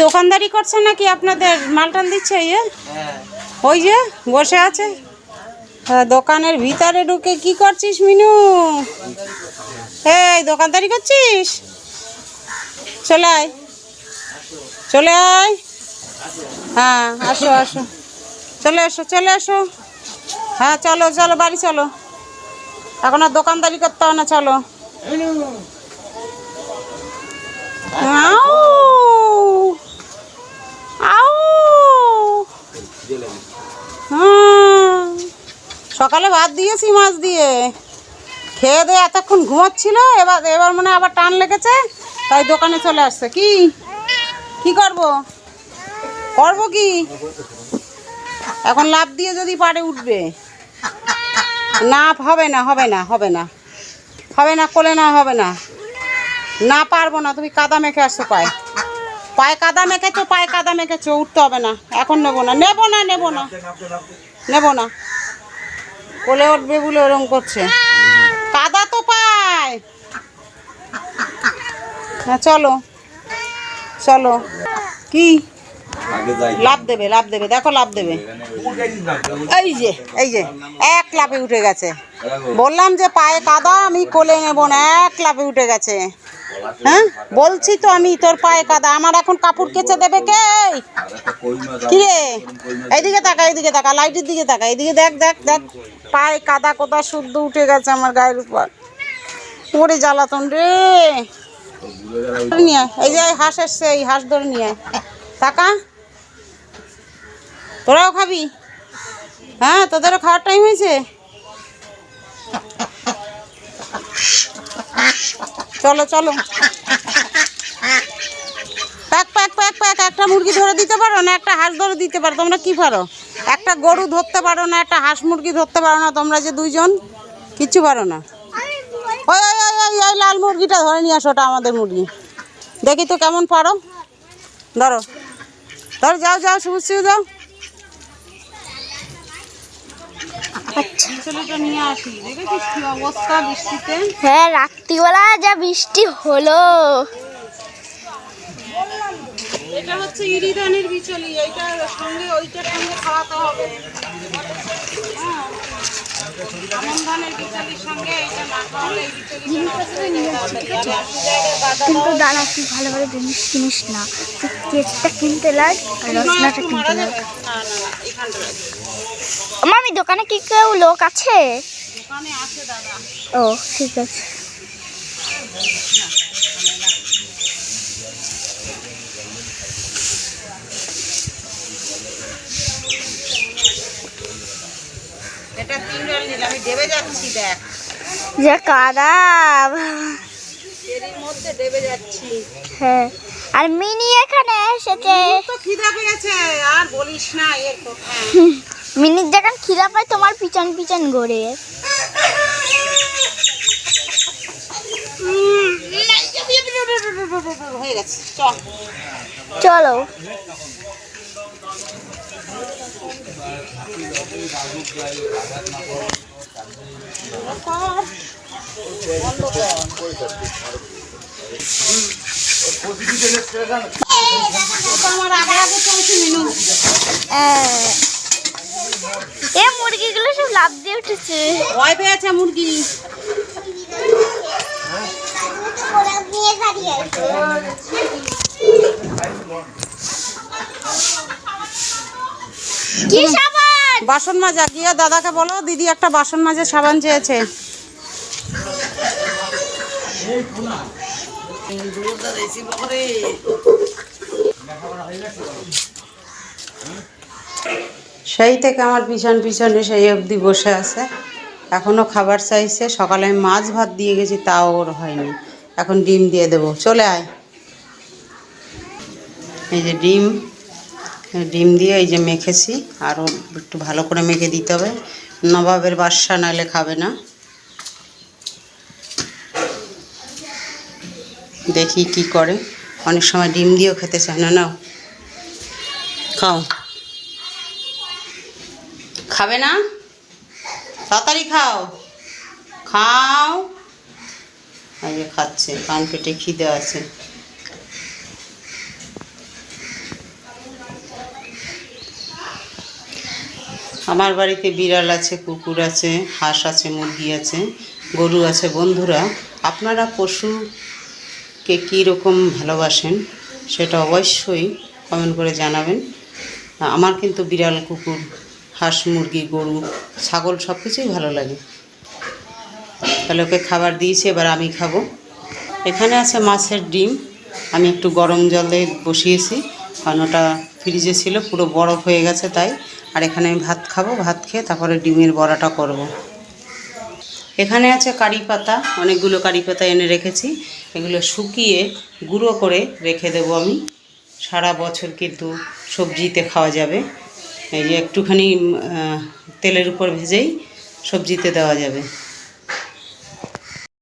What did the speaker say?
দোকানদারি করছে নাকি আপনাদের মালটাল দিচ্ছে? ওই যে বসে আছে দোকানের ভিতরে ঢুকে কি করছিস মিনু? এই দোকানদারি করছিস? চলে আয়, চলে আয়। হ্যাঁ আসো আসো, চলে এসো চলে এসো। হ্যাঁ চলো চলো বাড়ি চলো, এখন আর দোকানদারি করতে হবে না, চলো। সকালে ভাত দিয়েছি মাছ দিয়ে, খেয়ে দিয়ে এতক্ষণ ঘুমাচ্ছিল, এবার মনে আবার টান লেগেছে, তাই দোকানে চলে আসছে। কি করবো কি এখন? লাফ দিয়ে যদি পারে উঠবে না, হবে না হবে না হবে না হবে না, কোলে না হবে না, না পারবো না। তুমি কাদা মেখে আসছো, পায়ে কাদা মেখেছো, পায়ে কাদা মেখেছো, উঠতে হবে না এখন। নেবো না নেবো না নেবো না নেবো না, কোলে উঠবে বলে ওরম করছে, কাদা তো পায়। হ্যাঁ চলো চলো। কি লাভ দেবে, লাভ দেবে, দেখো লাভ দেবে। এই যে এক লাফে উঠে গেছে। বললাম যে পায়ে কাদা, আমি কোলে নেবো না, এক লাফে উঠে গেছে। হ্যাঁ বলছি তো আমি, তোর পায়ে কাদা, আমার এখন কাপড় কেচে দেবে কে? কি রে, এইদিকে তাকা, এইদিকে তাকা, লাইটের দিকে তাকা, এইদিকে দেখ দেখ দেখ, পায়ে কাদা কোদা শুদ্ধ উঠে গেছে আমার গায়ের উপর। ওরে জ্বালাতন রে। নিয়ে এই যে হাঁস এসছে, এই হাঁস ধরে নিয়ে তাকা। তোরাও খাবি? হ্যাঁ তোদেরও খাওয়ার টাইম হয়েছে, চলো চলো। Pack pack pack pack. একটা মুরগি ধরে দিতে পারো না, একটা হাঁস ধরে দিতে পারো? তোমরা কি পারো? একটা গরু ধরতে পারো না, একটা হাঁস মুরগি ধরতে পারো না? তোমরা যে দুইজন কিচ্ছু পারো না। ওই ওই ওই ওই লাল মুরগিটা ধরে নিয়ে আসো, ওটা আমাদের মুরগি। দেখি তো কেমন পারো, ধরো ধরো, যাও যাও, শুভশ্রী যাও। হ্যাঁ রাত্রিবেলা যা বৃষ্টি হলো। এটা হচ্ছে ইরিধানের বিচলি, এইটার সঙ্গে ওইটার সঙ্গে খাওয়াতে হবে। আমন ধানের বিচলির সঙ্গে এইটা না খাওয়ালে এই কিন্তু দাদা তুই ভালো ভালো জিনিস কিনিস না, কেকটা কিনতে লাগ আর রসনাটা কিনতে লাগ। মামি দোকানে কি কেউ লোক আছে? দোকানে আছে দাদা। ও ঠিক আছে। এটা 3 ডাল নিলে আমি দেবে যাচ্ছি, দেখ যে কাদা এর মধ্যে দেবে যাচ্ছি। হ্যাঁ আর মিনি এখানে এসেছে, তো খিদা পেয়েছে আর বলিস না। এর কথা মিনির যখন খিদা পায় তোমার পিছন পিছন ঘোরে। হয়ে গেছে, চলো। এ মুরগিগুলো সব লাফ দিয়ে উঠেছে, ভয় পেয়েছে মুরগি। কি সাবান? বাসন মাজা। গিয়ে দাদাকে বলো দিদি একটা বাসন মাজার সাবান চেয়েছে। সেই থেকে আমার পিছনে সেই অবধি বসে আছে, এখনো খাবার চাইছে। সকালে আমি মাছ ভাত দিয়ে গেছি, তাও ওর হয়নি। এখন ডিম দিয়ে দেবো, চলে আয়। এই যে ডিম দিয়ে এই যে মেখেছি, আরও একটু ভালো করে মেখে দিতে হবে, নবাবের বাসা নাহলে খাবে না। দেখি কি করে, অনেক সময় ডিম দিয়েও খেতে চায় না। নাও খাও, খাবে না? তাড়াতাড়ি খাও খাও। এই যে খাচ্ছে, কান পেটে খিদে আছে। আমার বাড়িতে বিড়াল আছে, কুকুর আছে, হাঁস আছে, মুরগি আছে, গরু আছে। বন্ধুরা, আপনারা পশুকে কী রকম ভালোবাসেন সেটা অবশ্যই কমেন্ট করে জানাবেন। আমার কিন্তু বিড়াল, কুকুর, হাঁস, মুরগি, গরু, ছাগল সব কিছুই ভালো লাগে। তাহলে ওকে খাবার দিয়েছি, এবার আমি খাবো। এখানে আছে মাছের ডিম, আমি একটু গরম জলে বসিয়েছি, কারণ ওটা ফ্রিজে ছিল, পুরো বরফ হয়ে গেছে তাই। আর এখানে আমি ভাত খাবো, ভাত খেয়ে তারপরে ডিমের বড়াটা করব। এখানে আছে কারি পাতা, অনেকগুলো কারি পাতা এনে রেখেছি, এগুলো শুকিয়ে গুঁড়ো করে রেখে দেবো আমি। সারা বছর কিন্তু সবজিতে খাওয়া যাবে। এই যে একটুখানি তেলের উপর ভেজেই সবজিতে দেওয়া যাবে।